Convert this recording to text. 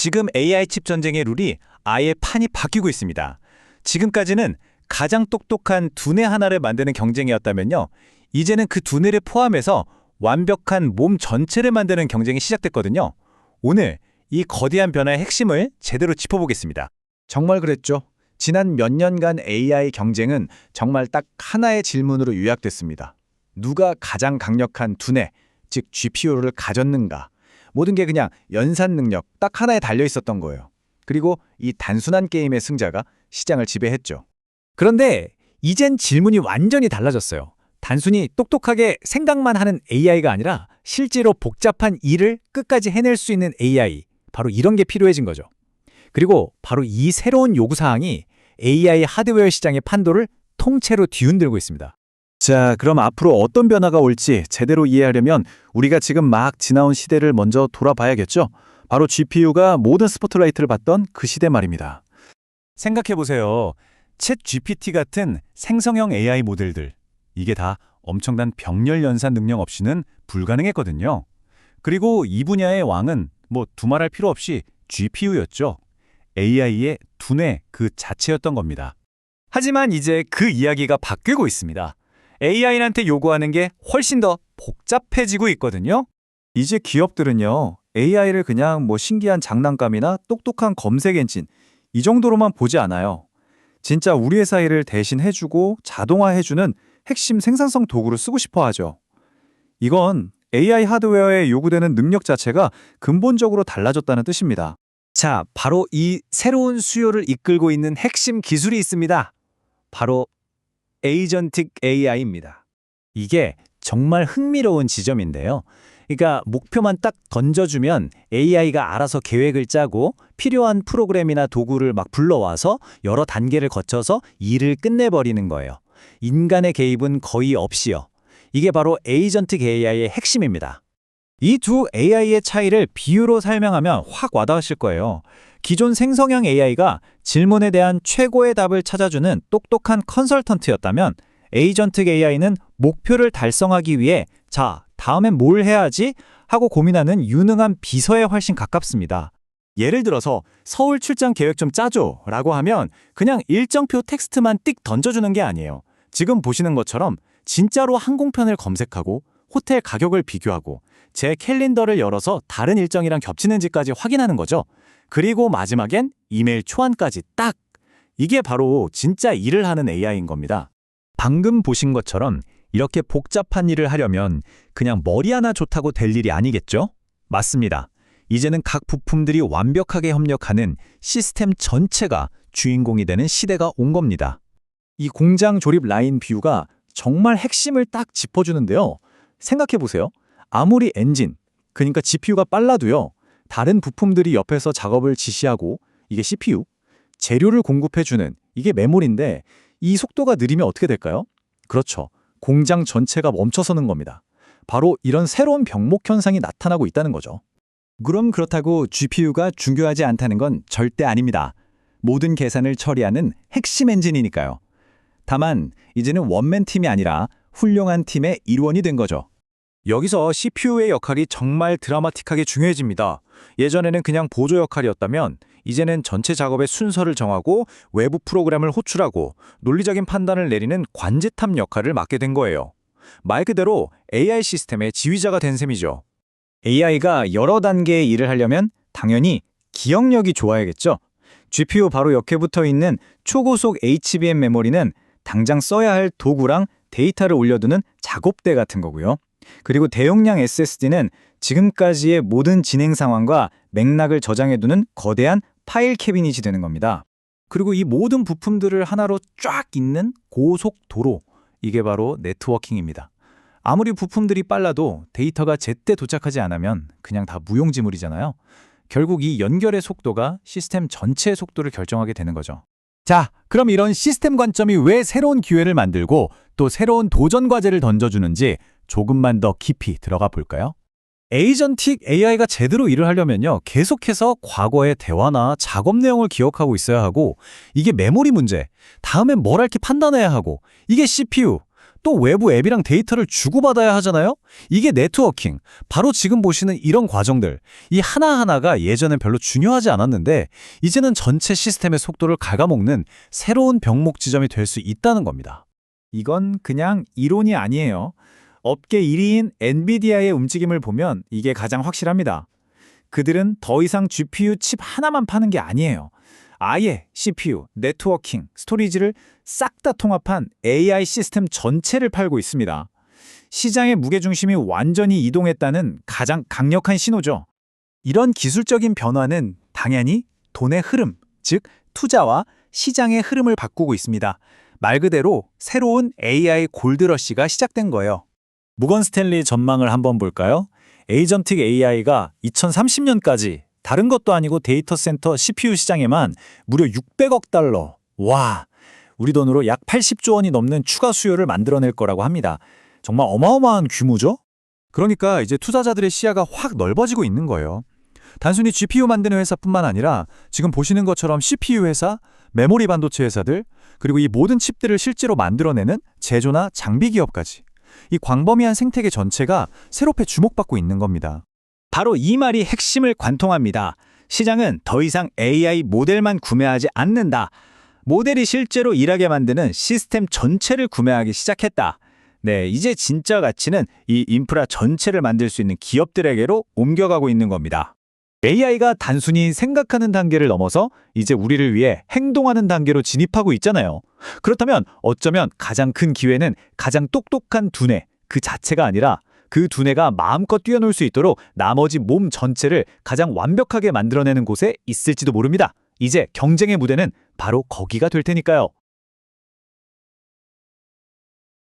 지금 AI 칩 전쟁의 룰이 아예 판이 바뀌고 있습니다. 지금까지는 가장 똑똑한 두뇌 하나를 만드는 경쟁이었다면요. 이제는 그 두뇌를 포함해서 완벽한 몸 전체를 만드는 경쟁이 시작됐거든요. 오늘 이 거대한 변화의 핵심을 제대로 짚어보겠습니다. 정말 그랬죠. 지난 몇 년간 AI 경쟁은 정말 딱 하나의 질문으로 요약됐습니다. 누가 가장 강력한 두뇌, 즉 GPU를 가졌는가? 모든 게 그냥 연산 능력 딱 하나에 달려 있었던 거예요. 그리고 이 단순한 게임의 승자가 시장을 지배했죠. 그런데 이젠 질문이 완전히 달라졌어요. 단순히 똑똑하게 생각만 하는 AI가 아니라 실제로 복잡한 일을 끝까지 해낼 수 있는 AI, 바로 이런 게 필요해진 거죠. 그리고 바로 이 새로운 요구사항이 AI 하드웨어 시장의 판도를 통째로 뒤흔들고 있습니다. 자, 그럼 앞으로 어떤 변화가 올지 제대로 이해하려면 우리가 지금 막 지나온 시대를 먼저 돌아봐야겠죠? 바로 GPU가 모든 스포트라이트를 받던 그 시대 말입니다. 생각해보세요. 챗 GPT 같은 생성형 AI 모델들. 이게 다 엄청난 병렬 연산 능력 없이는 불가능했거든요. 그리고 이 분야의 왕은 두말할 필요 없이 GPU였죠. AI의 두뇌 그 자체였던 겁니다. 하지만 이제 그 이야기가 바뀌고 있습니다. AI한테 요구하는 게 훨씬 더 복잡해지고 있거든요. 이제 기업들은요, AI를 그냥 신기한 장난감이나 똑똑한 검색 엔진 이 정도로만 보지 않아요. 진짜 우리 회사 일을 대신 해주고 자동화해주는 핵심 생산성 도구로 쓰고 싶어 하죠. 이건 AI 하드웨어에 요구되는 능력 자체가 근본적으로 달라졌다는 뜻입니다. 자, 바로 이 새로운 수요를 이끌고 있는 핵심 기술이 있습니다. 바로 에이전틱 AI입니다. 이게 정말 흥미로운 지점인데요. 그러니까 목표만 딱 던져주면 AI가 알아서 계획을 짜고 필요한 프로그램이나 도구를 막 불러와서 여러 단계를 거쳐서 일을 끝내버리는 거예요. 인간의 개입은 거의 없이요. 이게 바로 에이전틱 AI의 핵심입니다. 이 두 AI의 차이를 비유로 설명하면 확 와닿으실 거예요. 기존 생성형 AI가 질문에 대한 최고의 답을 찾아주는 똑똑한 컨설턴트였다면 에이전틱 AI는 목표를 달성하기 위해 자, 다음엔 뭘 해야지? 하고 고민하는 유능한 비서에 훨씬 가깝습니다. 예를 들어서 서울 출장 계획 좀 짜줘 라고 하면 그냥 일정표 텍스트만 띡 던져주는 게 아니에요. 지금 보시는 것처럼 진짜로 항공편을 검색하고 호텔 가격을 비교하고 제 캘린더를 열어서 다른 일정이랑 겹치는지까지 확인하는 거죠. 그리고 마지막엔 이메일 초안까지 딱! 이게 바로 진짜 일을 하는 AI인 겁니다. 방금 보신 것처럼 이렇게 복잡한 일을 하려면 그냥 머리 하나 좋다고 될 일이 아니겠죠? 맞습니다. 이제는 각 부품들이 완벽하게 협력하는 시스템 전체가 주인공이 되는 시대가 온 겁니다. 이 공장 조립 라인 비유가 정말 핵심을 딱 짚어주는데요. 생각해보세요. 아무리 엔진, 그러니까 GPU가 빨라도요. 다른 부품들이 옆에서 작업을 지시하고 이게 CPU, 재료를 공급해주는 이게 메모리인데 이 속도가 느리면 어떻게 될까요? 그렇죠. 공장 전체가 멈춰서는 겁니다. 바로 이런 새로운 병목 현상이 나타나고 있다는 거죠. 그럼 그렇다고 GPU가 중요하지 않다는 건 절대 아닙니다. 모든 계산을 처리하는 핵심 엔진이니까요. 다만 이제는 원맨 팀이 아니라 훌륭한 팀의 일원이 된 거죠. 여기서 CPU의 역할이 정말 드라마틱하게 중요해집니다. 예전에는 그냥 보조 역할이었다면 이제는 전체 작업의 순서를 정하고 외부 프로그램을 호출하고 논리적인 판단을 내리는 관제탑 역할을 맡게 된 거예요. 말 그대로 AI 시스템의 지휘자가 된 셈이죠. AI가 여러 단계의 일을 하려면 당연히 기억력이 좋아야겠죠. GPU 바로 옆에 붙어 있는 초고속 HBM 메모리는 당장 써야 할 도구랑 데이터를 올려두는 작업대 같은 거고요. 그리고 대용량 SSD는 지금까지의 모든 진행 상황과 맥락을 저장해두는 거대한 파일 캐비닛이 되는 겁니다. 그리고 이 모든 부품들을 하나로 쫙 잇는 고속도로, 이게 바로 네트워킹입니다. 아무리 부품들이 빨라도 데이터가 제때 도착하지 않으면 그냥 다 무용지물이잖아요. 결국 이 연결의 속도가 시스템 전체의 속도를 결정하게 되는 거죠. 자, 그럼 이런 시스템 관점이 왜 새로운 기회를 만들고 또 새로운 도전 과제를 던져주는지 조금만 더 깊이 들어가 볼까요? 에이전틱 AI가 제대로 일을 하려면요, 계속해서 과거의 대화나 작업 내용을 기억하고 있어야 하고, 이게 메모리 문제, 다음엔 뭘 할지 판단해야 하고, 이게 CPU, 또 외부 앱이랑 데이터를 주고받아야 하잖아요? 이게 네트워킹. 바로 지금 보시는 이런 과정들. 이 하나하나가 예전엔 별로 중요하지 않았는데 이제는 전체 시스템의 속도를 갉아먹는 새로운 병목 지점이 될 수 있다는 겁니다. 이건 그냥 이론이 아니에요. 업계 1위인 엔비디아의 움직임을 보면 이게 가장 확실합니다. 그들은 더 이상 GPU 칩 하나만 파는 게 아니에요. 아예 CPU, 네트워킹, 스토리지를 싹 다 통합한 AI 시스템 전체를 팔고 있습니다. 시장의 무게중심이 완전히 이동했다는 가장 강력한 신호죠. 이런 기술적인 변화는 당연히 돈의 흐름, 즉 투자와 시장의 흐름을 바꾸고 있습니다. 말 그대로 새로운 AI 골드러시가 시작된 거예요. 무건 스탠리 전망을 한번 볼까요? 에이전틱 AI가 2030년까지 다른 것도 아니고 데이터 센터 CPU 시장에만 무려 600억 달러. 와, 우리 돈으로 약 80조 원이 넘는 추가 수요를 만들어낼 거라고 합니다. 정말 어마어마한 규모죠? 그러니까 이제 투자자들의 시야가 확 넓어지고 있는 거예요. 단순히 GPU 만드는 회사뿐만 아니라 지금 보시는 것처럼 CPU 회사, 메모리 반도체 회사들, 그리고 이 모든 칩들을 실제로 만들어내는 제조나 장비 기업까지. 이 광범위한 생태계 전체가 새롭게 주목받고 있는 겁니다. 바로 이 말이 핵심을 관통합니다. 시장은 더 이상 AI 모델만 구매하지 않는다. 모델이 실제로 일하게 만드는 시스템 전체를 구매하기 시작했다. 네, 이제 진짜 가치는 이 인프라 전체를 만들 수 있는 기업들에게로 옮겨가고 있는 겁니다. AI가 단순히 생각하는 단계를 넘어서 이제 우리를 위해 행동하는 단계로 진입하고 있잖아요. 그렇다면 어쩌면 가장 큰 기회는 가장 똑똑한 두뇌, 그 자체가 아니라 그 두뇌가 마음껏 뛰어놀 수 있도록 나머지 몸 전체를 가장 완벽하게 만들어내는 곳에 있을지도 모릅니다. 이제 경쟁의 무대는 바로 거기가 될 테니까요.